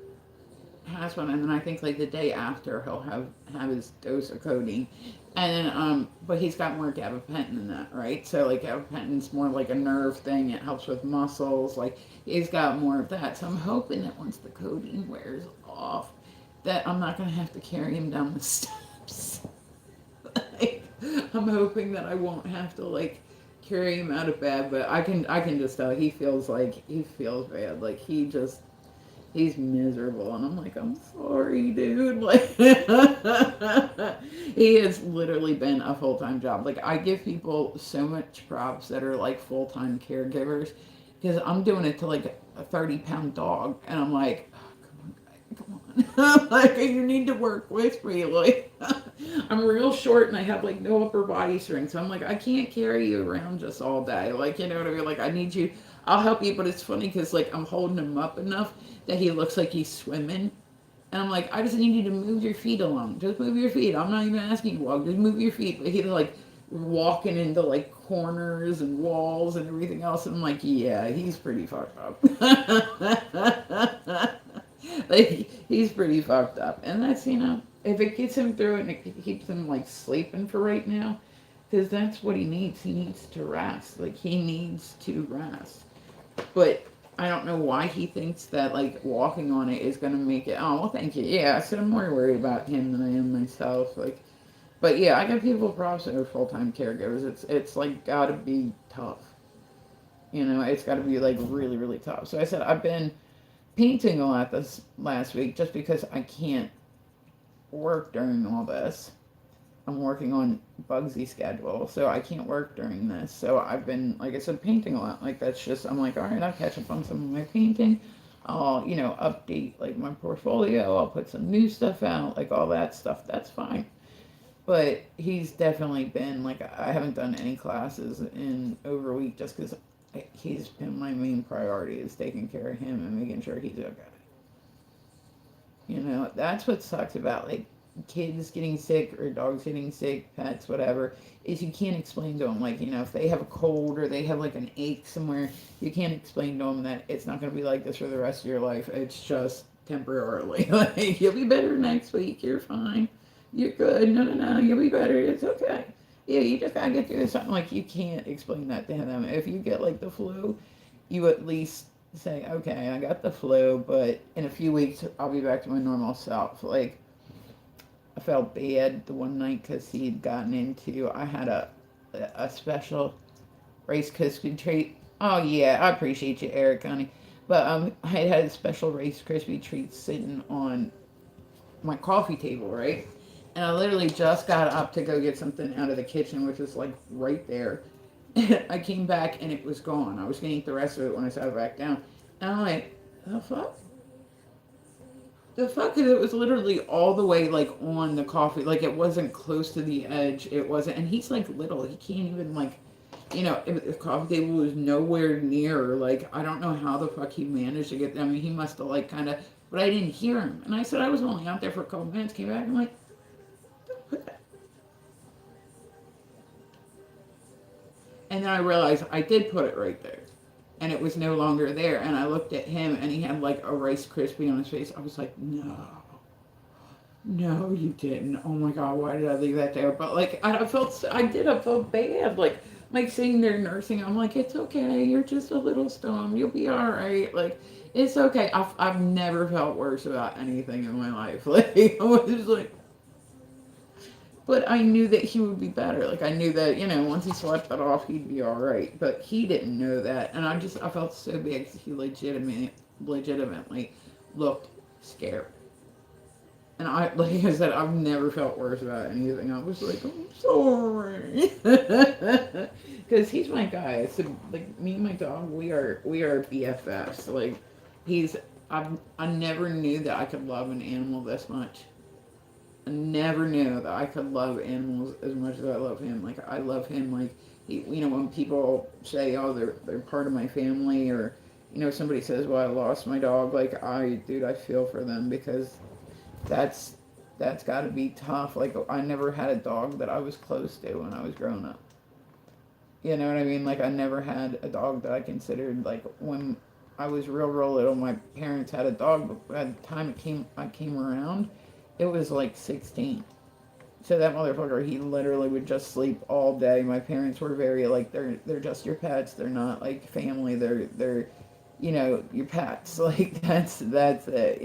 has one, and then I think like the day after he'll have his dose of codeine, and then but he's got more gabapentin than that, right? So like gabapentin's more like a nerve thing. It helps with muscles. Like he's got more of that. So I'm hoping that once the codeine wears off, that I'm not gonna have to carry him down the steps. Like, I'm hoping that I won't have to like carry him out of bed, but I can just tell he feels bad. Like He's miserable, and I'm like, I'm sorry, dude. Like, he has literally been a full time job. Like, I give people so much props that are like full time caregivers because I'm doing it to like a 30-pound dog, and I'm like, come on. Like, you need to work with me. Like, I'm real short and I have like no upper body strength. So I'm like, I can't carry you around just all day. Like, you know what I mean? Like, I need you. I'll help you, but it's funny because like I'm holding him up enough that he looks like he's swimming. And I'm like, I just need you to move your feet along. Just move your feet. I'm not even asking you to walk. Just move your feet. But he's like walking into like corners and walls and everything else. And I'm like, yeah, he's pretty fucked up. Like, he's pretty fucked up. And that's, if it gets him through it and it keeps him like sleeping for right now, because that's what he needs. He needs to rest. Like, he needs to rest. But I don't know why he thinks that like walking on it is gonna make it. Oh well, thank you. Yeah, I said I'm more worried about him than I am myself. Like, but yeah, I got people props that are full time caregivers. It's like gotta be tough. It's gotta be like really really tough. So I said I've been painting a lot this last week just because I can't work during all this. I'm working on Bugsy's schedule, so I can't work during this. So I've been, like I said, painting a lot. Like, that's just, I'm like, all right, I'll catch up on some of my painting. I'll, update like my portfolio. I'll put some new stuff out, like all that stuff. That's fine. But he's definitely been like, I haven't done any classes in over a week just because he's been my main priority is taking care of him and making sure he's okay. That's what sucks about like kids getting sick or dogs getting sick, pets, whatever, is you can't explain to them, like, if they have a cold or they have like an ache somewhere, you can't explain to them that it's not going to be like this for the rest of your life. It's just temporarily. Like, you'll be better next week. You're fine. You're good. No, no, no. You'll be better. It's okay. Yeah, you just got to get through this. Something like, you can't explain that to them. If you get like the flu, you at least say, okay, I got the flu, but in a few weeks, I'll be back to my normal self. Like, I felt bad the one night because he'd gotten into. I had a special Rice Krispie treat. Oh yeah, I appreciate you, Eric, honey. But I had a special Rice Krispie treat sitting on my coffee table, right? And I literally just got up to go get something out of the kitchen, which was like right there. I came back and it was gone. I was gonna eat the rest of it when I sat it back down. And I'm like, the fuck? The fuck is it was literally all the way like on the coffee. Like, it wasn't close to the edge. It wasn't, and he's like little. He can't even like, if the coffee table was nowhere near. Like, I don't know how the fuck he managed to get there. I mean, he must have like kind of, but I didn't hear him. And I said I was only out there for a couple minutes. Came back. I'm like, don't put that. And then I realized I did put it right there. And it was no longer there. And I looked at him and he had like a Rice Krispie on his face. I was like, no. No, you didn't. Oh my God, why did I leave that there? But like, I felt bad. Like sitting there nursing, I'm like, it's okay. You're just a little stoned. You'll be all right. Like, it's okay. I've never felt worse about anything in my life. Like, I was just like, but I knew that he would be better. Like, I knew that, once he slept it off, he'd be all right. But he didn't know that. And I felt so bad because he legitimately looked scared. And like I said, I've never felt worse about anything. I was like, I'm sorry. Because he's my guy. So, like, me and my dog, we are BFFs. Like, he's, I never knew that I could love an animal this much. I never knew that I could love animals as much as I love him. Like, I love him. Like, when people say, oh, they're part of my family, or, somebody says, well, I lost my dog. Like, dude, I feel for them because that's got to be tough. Like, I never had a dog that I was close to when I was growing up. You know what I mean? Like, I never had a dog that I considered, like, when I was real little, my parents had a dog, but by the time I came around, it was like 16. So that motherfucker, he literally would just sleep all day. My parents were very like, they're just your pets. They're not like family. They're your pets. Like, that's it.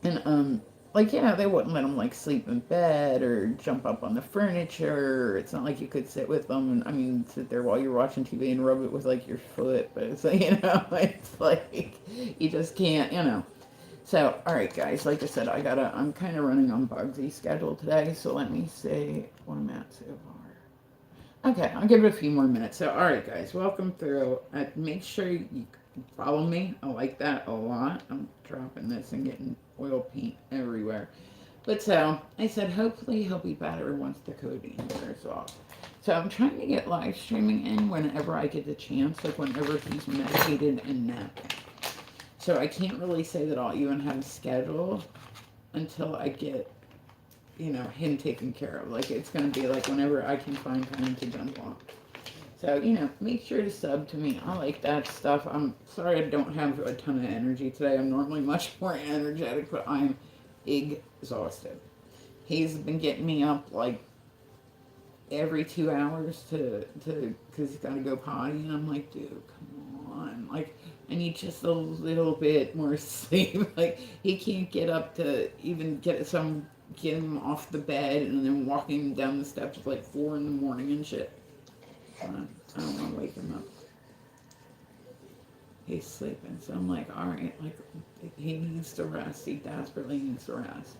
And like, yeah, they wouldn't let them like sleep in bed or jump up on the furniture. It's not like you could sit with them and, I mean, sit there while you're watching TV and rub it with like your foot, but it's like, it's like you just can't, So, all right, guys, like I said, I'm kind of running on Bugsy's schedule today, so let me see what I'm at so far. Okay, I'll give it a few more minutes. So, all right, guys, welcome through. Make sure you follow me. I like that a lot. I'm dropping this and getting oil paint everywhere. But so, I said, hopefully he'll be better once the codeine wears off. So I'm trying to get live streaming in whenever I get the chance, like whenever he's medicated and napping. So I can't really say that I'll even have a schedule until I get, him taken care of. Like, it's going to be like whenever I can find time to jump on. So, make sure to sub to me. I like that stuff. I'm sorry I don't have a ton of energy today. I'm normally much more energetic, but I'm exhausted. He's been getting me up like every 2 hours because he's got to go potty, and I'm like, dude, come on. Like, I need just a little bit more sleep. Like, he can't get up to even get him off the bed and then walking down the steps at like 4 in the morning and shit. I don't want to wake him up. He's sleeping, so I'm like, all right, like, he needs to rest. He desperately needs to rest.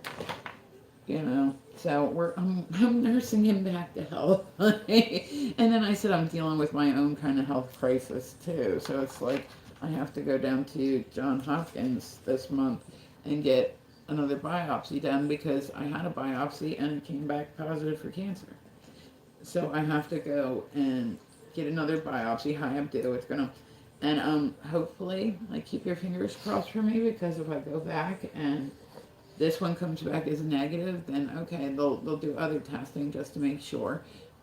So I'm nursing him back to health. And then I said I'm dealing with my own kind of health crisis too. So it's like I have to go down to Johns Hopkins this month and get another biopsy done because I had a biopsy and it came back positive for cancer. So I have to go and get another biopsy. High up due. It's gonna, and hopefully, like, keep your fingers crossed for me, because if I go back and this one comes back as negative, then okay, they'll do other testing just to make sure.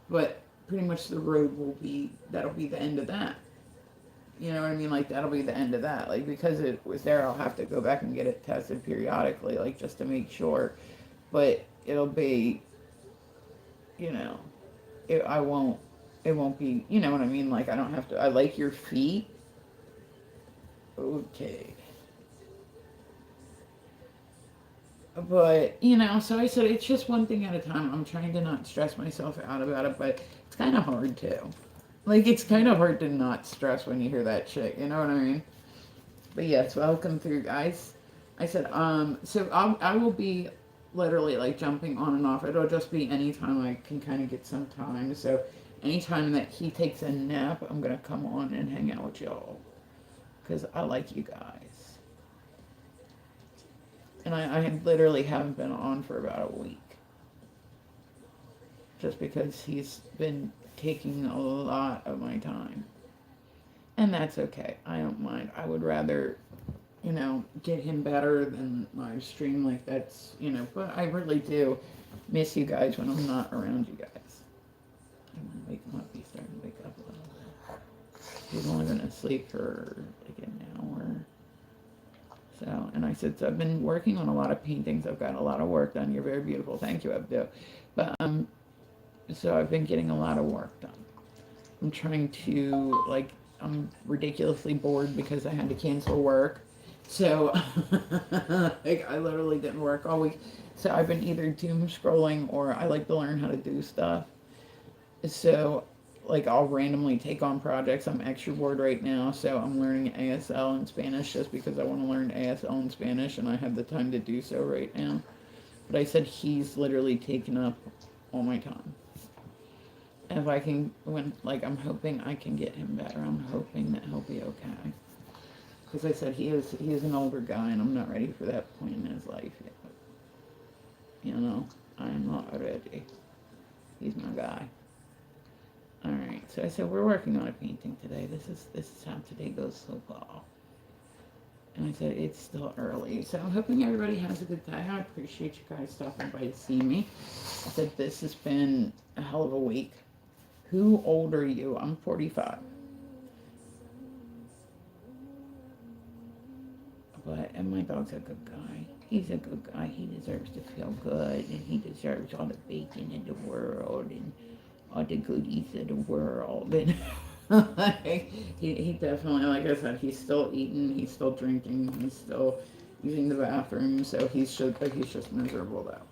But pretty much that'll be the end of that. You know what I mean? Like, that'll be the end of that. Like, because it was there, I'll have to go back and get it tested periodically, like, just to make sure. But it'll be, it won't be, you know what I mean? Like, I don't have to, I like your feet. Okay. But, so I said it's just one thing at a time. I'm trying to not stress myself out about it, but it's kind of hard too. Like, it's kind of hard to not stress when you hear that shit, you know what I mean? But yes, welcome through, guys. I said, so I will be literally, like, jumping on and off. It'll just be anytime I can kind of get some time. So anytime that he takes a nap, I'm going to come on and hang out with y'all. Because I like you guys. And I literally haven't been on for about a week. Just because he's been taking a lot of my time. And that's okay. I don't mind. I would rather, get him better than live stream. Like, that's, but I really do miss you guys when I'm not around you guys. I'm going to wake him up. He's starting to wake up a little bit. He's only been asleep for like an hour. So, and I said, so I've been working on a lot of paintings. I've got a lot of work done. You're very beautiful. Thank you, Abdu. But, so I've been getting a lot of work done. I'm trying to, like, I'm ridiculously bored because I had to cancel work. So, like, I literally didn't work all week. So I've been either doom scrolling or I like to learn how to do stuff. So, like, I'll randomly take on projects. I'm extra bored right now, so I'm learning ASL in Spanish just because I want to learn ASL in Spanish, and I have the time to do so right now. But I said he's literally taken up all my time. And if I can, I'm hoping I can get him better. I'm hoping that he'll be okay. Because I said he is an older guy, and I'm not ready for that point in his life yet. I'm not ready. He's my guy. Alright, so I said we're working on a painting today. This is how today goes so far. And I said it's still early. So I'm hoping everybody has a good day. I appreciate you guys stopping by to see me. I said this has been a hell of a week. Who old are you? I'm 45. And my dog's a good guy. He's a good guy. He deserves to feel good, and he deserves all the bacon in the world, and all the goodies of the world. And he definitely, like I said, he's still eating, he's still drinking, he's still, using the bathroom. So he's just miserable though.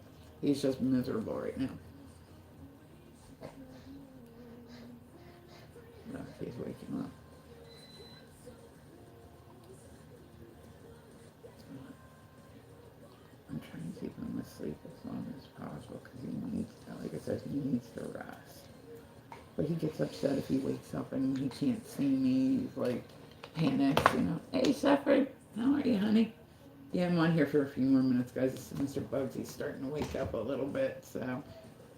He's just miserable right now. No, he's waking up. I'm trying to keep him asleep as long as possible because he needs, like I said, he needs to rest. But he gets upset if he wakes up and he can't see me. He's like panics, you know. Hey, Shepard, how are you, honey? Yeah, I'm on here for a few more minutes, guys. This is Mr. Bugsy's starting to wake up a little bit. So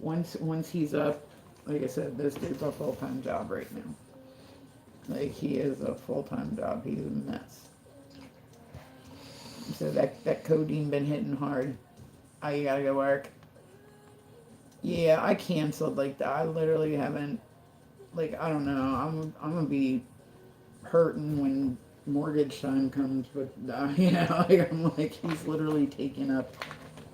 once he's up, like I said, this dude's a full-time job right now. Like he is a full-time job. He's a mess. So that codeine been hitting hard. Oh, you gotta go work. Yeah, I canceled like that. I literally haven't. Like I don't know. I'm gonna be hurting when mortgage time comes, but you know, like I'm like he's literally taking up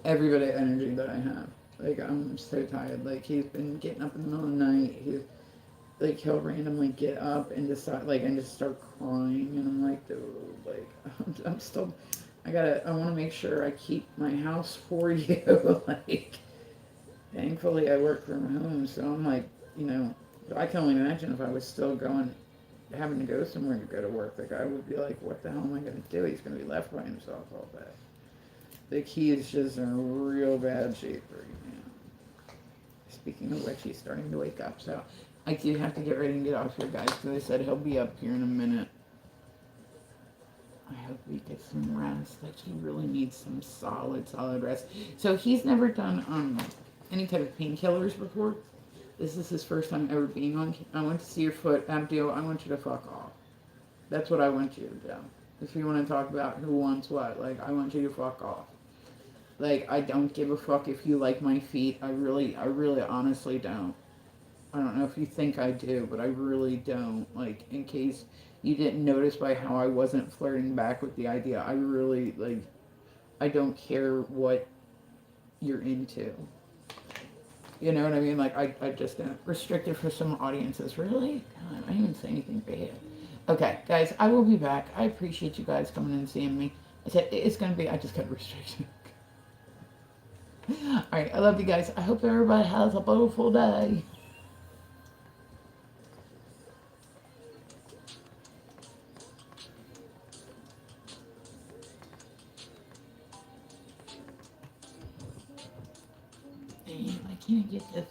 every bit of energy that I have. Like I'm so tired. Like he's been getting up in the middle of the night. He'll randomly get up and decide like and just start crying, and I'm like, dude, like I'm still. I want to make sure I keep my house for you. Like, thankfully I work from home, so I'm like, you know, I can only imagine if I was still having to go somewhere to go to work. Like, I would be like, what the hell am I going to do? He's going to be left by himself all day. Like, he is just in a real bad shape right now. Speaking of which, he's starting to wake up, so I do have to get ready and get off here, guys, because I said he'll be up here in a minute. I hope he gets some rest. Like, he really needs some solid rest. So he's never done any type of painkillers before. This is his first time ever being on. I want to see your foot, Abdul. I want you to fuck off. That's what I want you to do. If you want to talk about who wants what, like, I want you to fuck off. Like, I don't give a fuck if you like my feet. I really honestly don't. I don't know if you think I do, but I really don't. Like, in case you didn't notice by how I wasn't flirting back with the idea, I really, like, I don't care what you're into. You know what I mean? Like, I just don't. Restricted for some audiences. Really? God, I didn't say anything bad. Okay, guys, I will be back. I appreciate you guys coming and seeing me. I said, it's going to be, I just got restricted. Alright, I love you guys. I hope everybody has a beautiful day. Damn, I can't get this